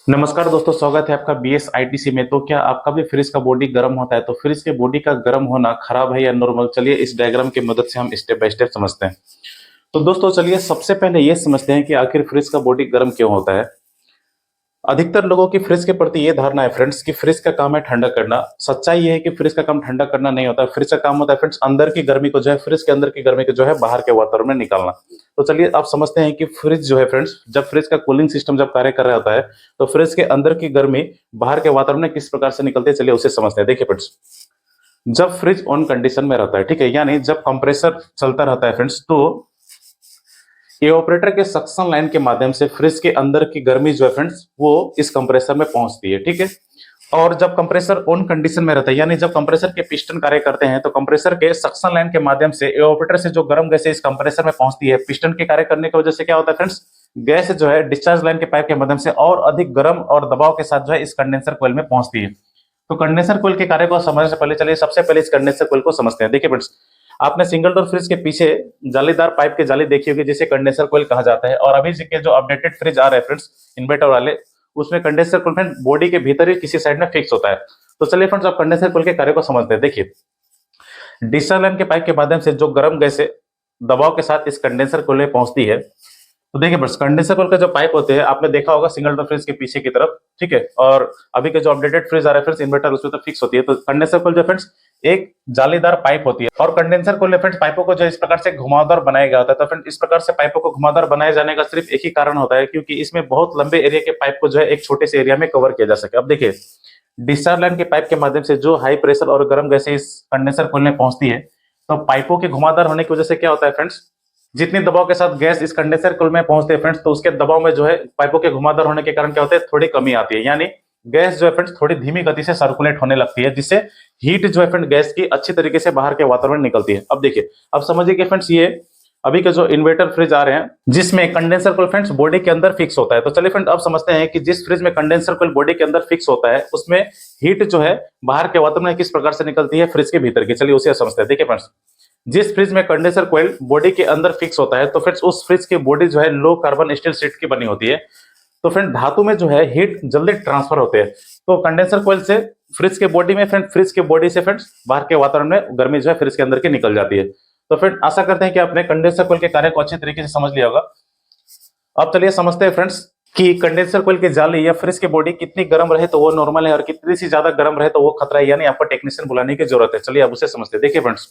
नमस्कार दोस्तों, स्वागत है आपका BSITC में। तो क्या आपका भी फ्रिज का बॉडी गर्म होता है? तो फ्रिज के बॉडी का गर्म होना खराब है या नॉर्मल? चलिए इस डायग्राम की मदद से हम स्टेप बाय स्टेप समझते हैं। तो दोस्तों चलिए सबसे पहले ये समझते हैं कि आखिर फ्रिज का बॉडी गर्म क्यों होता है। अधिकतर लोगों की फ्रिज के प्रति ये धारणा है फ्रेंड्स कि फ्रिज का काम है ठंडा करना। सच्चाई ये है कि फ्रिज का काम ठंडा करना नहीं होता है। फ्रिज का काम होता है फ्रेंड्स अंदर की गर्मी को जो है, फ्रिज के अंदर की गर्मी को जो है बाहर के वातावरण में निकालना। तो चलिए आप समझते हैं कि फ्रिज जो है फ्रेंड्स, जब फ्रिज का कूलिंग सिस्टम जब कार्य कर रहा होता है तो फ्रिज के अंदर की गर्मी बाहर के वातावरण में किस प्रकार से निकलती है, चलिए उसे समझते हैं। देखिए फ्रेंड्स, जब फ्रिज ऑन कंडीशन में रहता है, ठीक है, यानी जब कंप्रेसर चलता रहता है फ्रेंड्स, तो इवेपोरेटर के सक्शन लाइन के माध्यम से फ्रिज के अंदर की गर्मी जो है फ्रेंड्स वो इस कंप्रेसर में पहुंचती है, ठीक है। और जब कंप्रेसर ऑन कंडीशन में रहता है, यानी जब कंप्रेसर के पिस्टन कार्य करते हैं, तो कंप्रेसर के सक्शन लाइन के माध्यम से इवेपोरेटर से जो गर्म गैस इस कंप्रेसर में पहुंचती है, पिस्टन के कार्य करने की वजह से क्या होता है फ्रेंड्स, गैस जो है डिस्चार्ज लाइन के पाइप के माध्यम से और अधिक गर्म और दबाव के साथ जो है इस कंडेंसर कोयल में पहुंचती है। तो कंडेंसर कोयल के कार्य को समझने से पहले चलिए सबसे पहले इस कंडेंसर कोयल को समझते हैं। देखिए फ्रेंड्स, आपने सिंगल डोर फ्रिज के पीछे जालीदार पाइप के जाली देखी होगी जिसे कंडेंसर कोयल कहा जाता है। और अभी के जो अपडेटेड फ्रिज आ रहे हैं फ्रेंड्स, इन्वर्टर वाले, उसमें कंडेंसर कोयल फ्रेंड बॉडी के भीतर ही किसी साइड में फिक्स होता है। तो चलिए फ्रेंड्स अब कंडेंसर कोयल के कार्य को समझते हैं। देखिए, डिस्चार्ज लाइन के पाइप के माध्यम से जो गर्म गैसें दबाव के साथ इस कंडेंसर कोयल में पहुंचती है। तो देखिए बस कंडेंसर कोयल का जो पाइप होते हैं आपने देखा होगा सिंगल डोर फ्रिज के पीछे की तरफ, ठीक है। और अभी के जो अपडेटेड फ्रिज आ रहे हैं फ्रेंड्स इन्वर्टर, उसमें तो फिक्स होती है। तो कंडेंसर कोयल जो फ्रेंड्स एक जालीदार पाइप होती है और कंडेंसर कोयल फ्रेंड्स पाइपों को जो इस प्रकार से घुमावदार बनाया गया होता है। तो फ्रेंड्स इस प्रकार से पाइपों को घुमावदार बनाए जाने का सिर्फ एक ही कारण होता है, क्योंकि इसमें बहुत लंबे एरिया के पाइप को जो है एक छोटे से एरिया में कवर किया जा सके। अब देखिए, डिस्चार्ज लाइन के पाइप के माध्यम से जो हाई प्रेशर और गर्म गैसें इस कंडेंसर कोयल में पहुंचती है, तो पाइपों के घुमावदार होने की वजह से क्या होता है फ्रेंड्स, जितनी दबाव के साथ गैस इस कंडेंसर कोयल में पहुंचते हैं फ्रेंड्स, तो उसके दबाव में जो है पाइपों के घुमावदार होने के कारण क्या होता है, थोड़ी कमी आती है। यानी गैस जो है फ्रेंड्स थोड़ी धीमी गति से सर्कुलेट होने लगती है, जिससे हीट जो है फ्रेंड गैस की अच्छी तरीके से बाहर के वातावरण में निकलती है। अब देखिए, अब समझिए कि फ्रेंड्स ये अभी के जो इन्वर्टर फ्रिज आ रहे हैं जिसमें कंडेंसर कोयल फ्रेंड्स बॉडी के अंदर फिक्स होता है। तो चलिए फ्रेंड अब समझते हैं कि जिस फ्रिज में कंडेंसर कोयल बॉडी के अंदर फिक्स होता है उसमें हीट जो है बाहर के वातावरण में किस प्रकार से निकलती है फ्रिज के भीतर की, चलिए उसे समझते हैं। देखिए फ्रेंड्स, जिस फ्रिज में कंडेंसर कोयल बॉडी के अंदर फिक्स होता है, तो फ्रेंड्स उस फ्रिज की बॉडी जो है लो कार्बन स्टील शीट की बनी होती है। तो फ्रेंड धातु में जो है हीट जल्दी ट्रांसफर होते हैं। तो कंडेंसर कोयल से फ्रिज के बॉडी में फ्रेंड, फ्रिज के बॉडी से फ्रेंड्स बाहर के वातावरण में गर्मी जो है फ्रिज के अंदर की निकल जाती है। तो फ्रेंड आशा करते हैं कि आपने कंडेंसर कोयल के कार्य को अच्छे तरीके से समझ लिया होगा। अब चलिए समझते हैं फ्रेंड्स कि कंडेंसर कोयल की जाली या फ्रिज की बॉडी कितनी गर्म रहे तो वो नॉर्मल है और कितनी सी ज्यादा गर्म रहे तो वो खतरा है, यानी आपको टेक्नीशियन बुलाने की जरूरत है। चलिए अब उसे समझते हैं। देखिए फ्रेंड्स,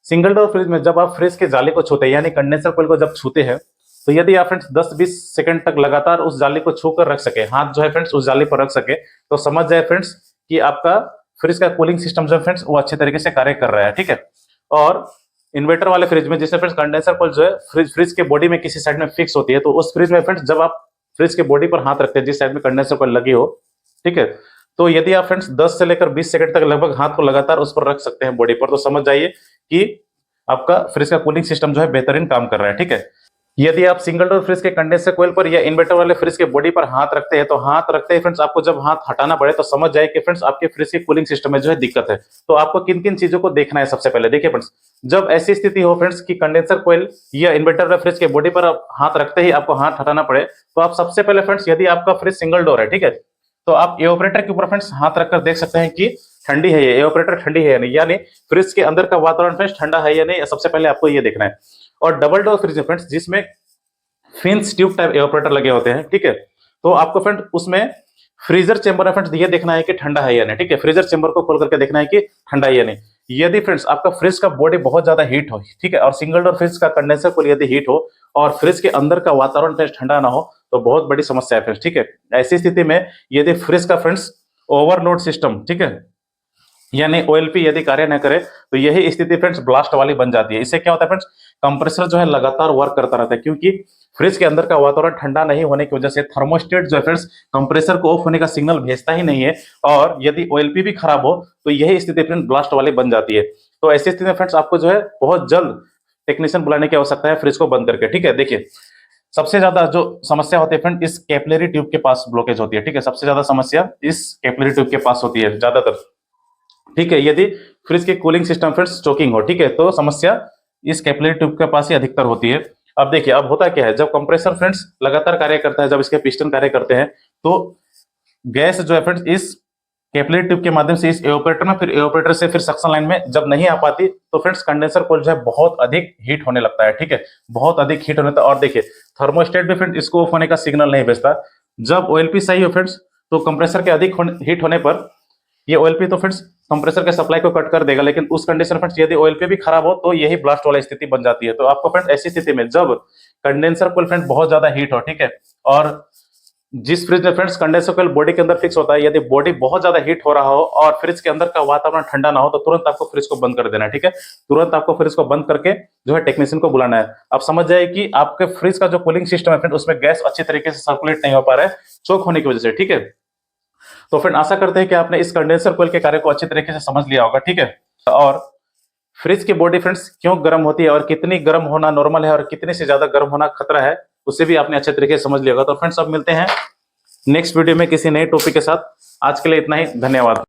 सिंगल डोर फ्रिज में जब आप फ्रिज के जाली को छूते हैं, यानी कंडेंसर कोयल को जब छूते हैं, तो यदि आप फ्रेंड्स 10-20 सेकंड तक लगातार उस जाली को छूकर रख सके, हाथ जो है फ्रेंड्स उस जाली पर रख सके, तो समझ जाए फ्रेंड्स कि आपका फ्रिज का कूलिंग सिस्टम जो है फ्रेंड्स वो अच्छे तरीके से कार्य कर रहा है, ठीक है। और इन्वर्टर वाले फ्रिज में जिससे फ्रेंड्स कंडेंसर कोयल जो है फ्रिज के बॉडी में किसी साइड में फिक्स होती है, तो उस फ्रिज में फ्रेंड्स जब आप फ्रिज के बॉडी पर हाथ रखते हैं जिस साइड में कंडेंसर कोयल लगी हो, ठीक है, तो यदि आप फ्रेंड्स 10 से लेकर 20 सेकंड तक लगभग हाथ को लगातार उस पर रख सकते हैं बॉडी पर, तो समझ जाइए कि आपका फ्रिज का कूलिंग सिस्टम जो है बेहतरीन काम कर रहा है, ठीक है। यदि आप सिंगल डोर फ्रिज के कंडेंसर कोयल पर या इन्वर्टर वाले फ्रिज के बॉडी पर हाथ रखते हैं, तो हाथ रखते हैं फ्रेंड्स आपको जब हाथ हटाना पड़े तो समझ जाए कि फ्रेंड्स आपके फ्रिज के कूलिंग सिस्टम में जो है दिक्कत है। तो आपको किन किन चीजों को देखना है सबसे पहले। देखिए फ्रेंड्स, जब ऐसी स्थिति हो फ्रेंड्स कि कंडेंसर कोयल या इन्वर्टर वाले फ्रिज के बॉडी पर आप हाथ रखते ही आपको हाथ हटाना पड़े, तो आप सबसे पहले फ्रेंड्स, यदि आपका फ्रिज सिंगल डोर है, ठीक है, तो आप एवापोरेटर के ऊपर फ्रेंड्स हाथ रखकर देख सकते हैं कि ठंडी है ये एवापोरेटर, ठंडी है या नहीं, यानी फ्रिज के अंदर का वातावरण फ्रेंड्स ठंडा है या नहीं, सबसे पहले आपको ये देखना है। और डबल डोर फ्रिज है फ्रेंड्स जिसमें फिन्स ट्यूब टाइप एवापोरेटर लगे होते हैं, ठीक है, तो आपको फ्रेंड उसमें फ्रीजर चेंबर में फ्रेंड्स ये देखना है कि ठंडा है या नहीं, ठीक है, फ्रीजर चेंबर को खोल करके देखना है कि ठंडा है या नहीं। यदि फ्रेंड्स आपका फ्रिज का बॉडी बहुत ज्यादा हीट हो, ठीक है, और सिंगल डोर फ्रिज का कंडेंसर को यदि हीट हो और फ्रिज के अंदर का वातावरण फ्रेंड्स ठंडा ना हो, तो बहुत बड़ी समस्या है फ्रेंड्स, ठीक है। ऐसी स्थिति में यदि फ्रिज का फ्रेंड्स ओवरलोड सिस्टम, ठीक है, यानी ओएलपी यदि कार्य न करे, तो यही स्थिति फ्रेंड्स ब्लास्ट वाली बन जाती है। इससे क्या होता है फ्रेंड्स, कंप्रेसर जो है लगातार वर्क करता रहता है, क्योंकि फ्रिज के अंदर का वातावरण ठंडा नहीं होने की वजह से थर्मोस्टेट जो है फ्रेंड्स कंप्रेसर को ऑफ होने का सिग्नल भेजता ही नहीं है। और यदि ओएलपी भी खराब हो तो यही स्थिति फ्रेंड्स ब्लास्ट वाली बन जाती है। तो ऐसी स्थिति में फ्रेंड्स आपको जो है बहुत जल्द टेक्नीशियन बुलाने की आवश्यकता है फ्रिज को बंद करके, ठीक है। देखिए, सबसे ज्यादा जो समस्या होती है फ्रेंड इस कैपिलरी ट्यूब के पास ब्लॉकेज होती है, ठीक है, सबसे ज्यादा समस्या इस कैपिलरी ट्यूब के पास होती है ज्यादातर, ठीक है। यदि फ्रिज के कूलिंग सिस्टम फ्रेंड्स चोकिंग हो, ठीक है, तो समस्या इस कैपिलरी ट्यूब के पास ही अधिकतर होती है। अब देखिए, अब होता क्या है, जब कंप्रेसर फ्रेंड्स लगातार कार्य करता है, जब इसके पिस्टन कार्य करते हैं, तो गैस जो है फ्रेंड्स इस कैपिलरी ट्यूब के माध्यम से इस एवापोरेटर में, फिर एवापोरेटर से फिर सक्शन लाइन में जब नहीं आ पाती तो फ्रेंड्स कंडेंसर कोइल जो है बहुत अधिक हीट होने लगता है, ठीक है, बहुत अधिक हीट होने लगता है। और देखिए थर्मोस्टेट भी फ्रेंड्स इसको ऑफ होने का सिग्नल नहीं भेजता। जब ओएलपी सही हो फ्रेंड्स तो कंप्रेसर के अधिक हीट होने पर ये ओएलपी तो फ्रेंड्स कंप्रेसर के सप्लाई को कट कर देगा, लेकिन उस कंडीशन फ्रेंड्स यदि ओएलपी भी खराब हो तो यही ब्लास्ट वाली स्थिति बन जाती है। तो आपको फ्रेंड्स ऐसी स्थिति में जब कंडेंसर कोइल फ्रेंड्स बहुत ज्यादा हीट हो, ठीक है, और जिस फ्रिज में फ्रेंड्स कंडेंसर कोइल बॉडी के अंदर फिक्स होता है, यदि बॉडी बहुत ज्यादा हीट हो रहा हो और फ्रिज के अंदर का वातावरण ठंडा ना हो तो तुरंत आपको फ्रिज को बंद कर देना है, ठीक है, तुरंत आपको फ्रिज को बंद करके जो है टेक्नीशियन को बुलाना है। आप समझ जाए कि आपके फ्रिज का जो कूलिंग सिस्टम है फ्रेंड उसमें गैस अच्छी तरीके से सर्कुलेट नहीं हो पा रहा है चोक होने की वजह से, ठीक है। तो फ्रेंड आशा करते हैं कि आपने इस कंडेंसर कोइल के कार्य को अच्छी तरीके से समझ लिया होगा, ठीक है। और फ्रिज की बॉडी फ्रेंड्स क्यों गर्म होती है और कितनी गर्म होना नॉर्मल है और कितने से ज्यादा गर्म होना खतरा है उसे भी आपने अच्छे तरीके से समझ लिया होगा। तो फ्रेंड्स अब मिलते हैं नेक्स्ट वीडियो में किसी नए टॉपिक के साथ। आज के लिए इतना ही, धन्यवाद।